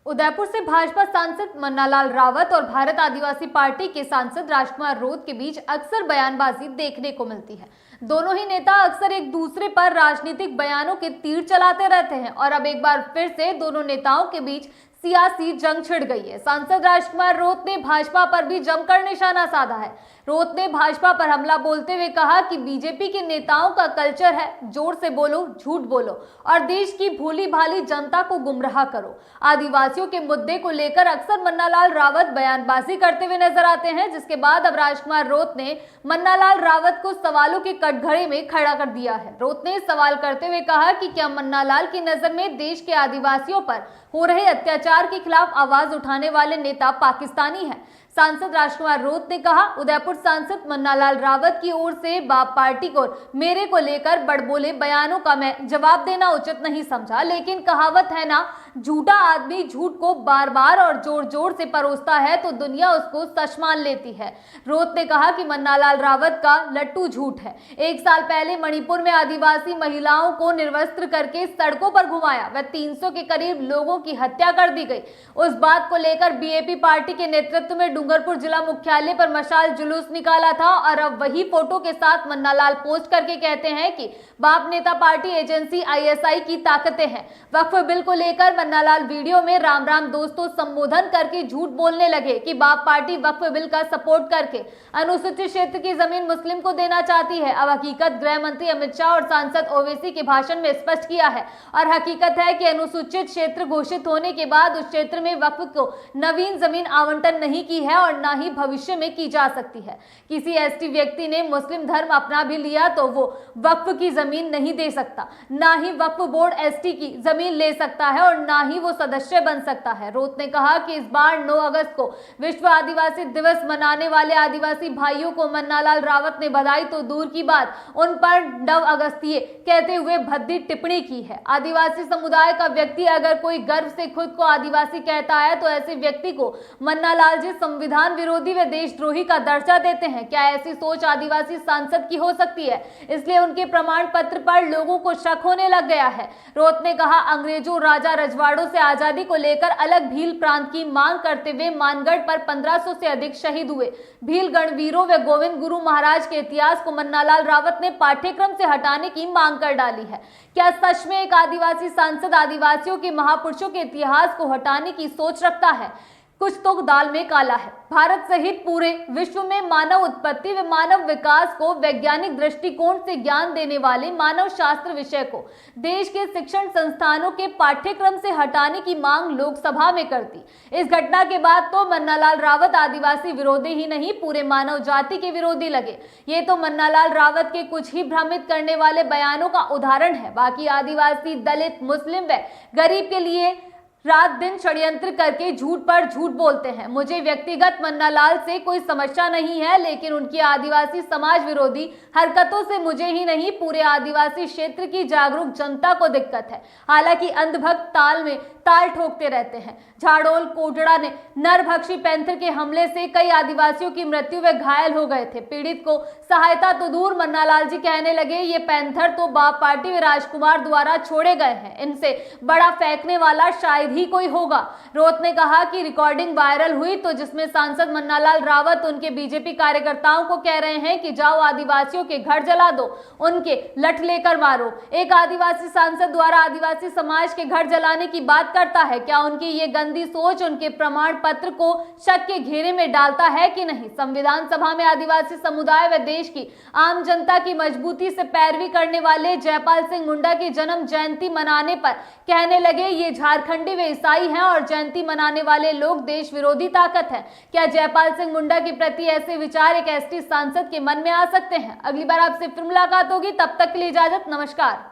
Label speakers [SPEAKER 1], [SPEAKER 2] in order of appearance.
[SPEAKER 1] उदयपुर से भाजपा सांसद मन्नालाल रावत और भारत आदिवासी पार्टी के सांसद राजकुमार रोत के बीच अक्सर बयानबाजी देखने को मिलती है। दोनों ही नेता अक्सर एक दूसरे पर राजनीतिक बयानों के तीर चलाते रहते हैं और अब एक बार फिर से दोनों नेताओं के बीच सियासी जंग छिड़ गई है। सांसद राजकुमार रोत ने भाजपा पर भी जमकर निशाना साधा है। रोत ने भाजपा पर हमला बोलते हुए कहा कि बीजेपी के नेताओं का कल्चर है जोर से बोलो, झूठ बोलो और देश की भोली भाली जनता को गुमराह करो। आदिवासियों के मुद्दे को लेकर अक्सर मन्नालाल रावत बयानबाजी करते हुए नजर आते हैं, जिसके बाद अब राजकुमार रोत ने मन्नालाल रावत को सवालों के कटघरे में खड़ा कर दिया है। रोत ने सवाल करते हुए कहा कि क्या मन्नालाल की नजर में देश के आदिवासियों पर हो रहे अत्याचार के खिलाफ आवाज उठाने वाले नेता पाकिस्तानी हैं। सांसद राजकुमार रोत ने कहा, उदयपुर सांसद मन्नालाल रावत की ओर से बाप पार्टी को मेरे को लेकर बड़बोले बयानों का मैं जवाब देना उचित नहीं समझा, लेकिन कहावत है ना, झूठा आदमी झूठ को बार बार और जोर जोर से परोसता है तो दुनिया उसको सच मान लेती है। रोत ने कहा कि मन्नालाल रावत का लट्टू झूठ है। 1 साल पहले मणिपुर में आदिवासी महिलाओं को निर्वस्त्र करके सड़कों पर घुमाया व 300 के करीब लोगों की हत्या कर दी गई। उस बात को लेकर बीएपी पार्टी के नेतृत्व में डूंगरपुर जिला मुख्यालय पर मशाल जुलूस निकाला था और अब वही फोटो के साथ मन्नालाल पोस्ट करके कहते हैं कि बाप नेता पार्टी एजेंसी आईएसआई की ताकतें हैं। वक्फ बिल को लेकर मन्नालाल वीडियो में राम राम दोस्तों संबोधन करके झूठ बोलने लगे कि बाप पार्टी वक्फ बिल का सपोर्ट करके अनुसूचित क्षेत्र की जमीन मुस्लिम को देना चाहती है। अब हकीकत गृह मंत्री अमित शाह और सांसद ओवैसी के भाषण में स्पष्ट किया है और हकीकत है कि अनुसूचित क्षेत्र घोषित होने के बाद उस क्षेत्र में वक्फ को नवीन जमीन आवंटन नहीं की है और न ही भविष्य में की जा सकती है। किसी एसटी व्यक्ति ने मुस्लिम धर्म अपना भी लिया तो वो वक्फ की जमीन नहीं दे सकता, ना ही वक्फ बोर्ड एसटी की जमीन ले सकता है और ना ही वो सदस्य बन सकता है। रोत ने कहा कि इस बार 9 अगस्त को विश्व आदिवासी दिवस मनाने वाले आदिवासी भाइयों को मन्नालाल रावत ने बधाई तो दूर की बात उन पर 9 अगस्तीय कहते हुए भद्दी टिप्पणी की है। आदिवासी समुदाय का व्यक्ति अगर कोई गर्व से खुद को आदिवासी कहता है तो ऐसे व्यक्ति को मन्नालाल जी संविधान विरोधी व देशद्रोही का दर्जा देते हैं। क्या ऐसी सोच आदिवासी सांसद की हो सकती है? इसलिए उनके प्रमाण पत्र पर लोगों को शक होने लग गया है। रोत ने कहा, अंग्रेजों राजा रजवाड़ों से आजादी को लेकर अलग भील प्रांत की मांग करते हुए मानगढ़ पर 1500 से अधिक शहीद हुए भील गणवीरों व गोविंद गुरु महाराज के इतिहास को मन्नालाल रावत ने पाठ्यक्रम से हटाने की मांग कर डाली है। क्या सच में एक आदिवासी सांसद आदिवासियों के महापुरुषों के इतिहास को हटाने की सोच रखता है? कुछ तो दाल में काला है। भारत सहित पूरे विश्व में मानव उत्पत्ति व मानव विकास को वैज्ञानिक दृष्टिकोण से ज्ञान देने वाले मानव शास्त्र विषय को देश के शिक्षण संस्थानों के पाठ्यक्रम से हटाने की मांग लोकसभा में करती। इस घटना के बाद तो मन्नालाल रावत आदिवासी विरोधी ही नहीं पूरे मानव जाति के विरोधी लगे। ये तो मन्नालाल रावत के कुछ ही भ्रमित करने वाले बयानों का उदाहरण है। बाकी आदिवासी, दलित, मुस्लिम व गरीब के लिए रात दिन षड्यंत्र करके झूठ पर झूठ बोलते हैं। मुझे व्यक्तिगत मन्नालाल से कोई समस्या नहीं है, लेकिन उनकी आदिवासी समाज विरोधी हरकतों से मुझे ही नहीं पूरे आदिवासी क्षेत्र की जागरूक जनता को दिक्कत है। हालांकि अंधभक्त ताल में ताल ठोकते रहते हैं। झाड़ोल कोटड़ा ने नरभक्षी पैंथर के हमले से कई आदिवासियों की मृत्यु व घायल हो गए थे। पीड़ित को सहायता तो दूर, मन्नालाल जी कहने लगे ये पैंथर तो बाप पार्टी व राजकुमार द्वारा छोड़े गए हैं, इनसे बड़ा फेंकने वाला शायद ही कोई होगा। रोत ने कहा कि रिकॉर्डिंग वायरल हुई तो जिसमें सांसद मन्नालाल रावत उनके बीजेपी कार्यकर्ताओं को कह रहे हैं कि जाओ आदिवासियों के घर जला दो, उनके लठ लेकर मारो। एक आदिवासी सांसद द्वारा आदिवासी समाज के घर जलाने की बात करता है। क्या उनकी ये गंदी सोच उनके प्रमाण पत्र को शक के घेरे में डालता है कि नहीं? संविधान सभा में आदिवासी समुदाय व देश की आम जनता की मजबूती से पैरवी करने वाले जयपाल सिंह मुंडा की जन्म जयंती मनाने पर कहने लगे ये झारखंडी व ईसाई हैं और जयंती मनाने वाले लोग देश विरोधी ताकत है। क्या जयपाल सिंह मुंडा के प्रति ऐसे विचार एक एसटी सांसद के मन में आ सकते हैं? अगली बार आपसे फिर मुलाकात होगी, तब तक के लिए इजाजत, नमस्कार।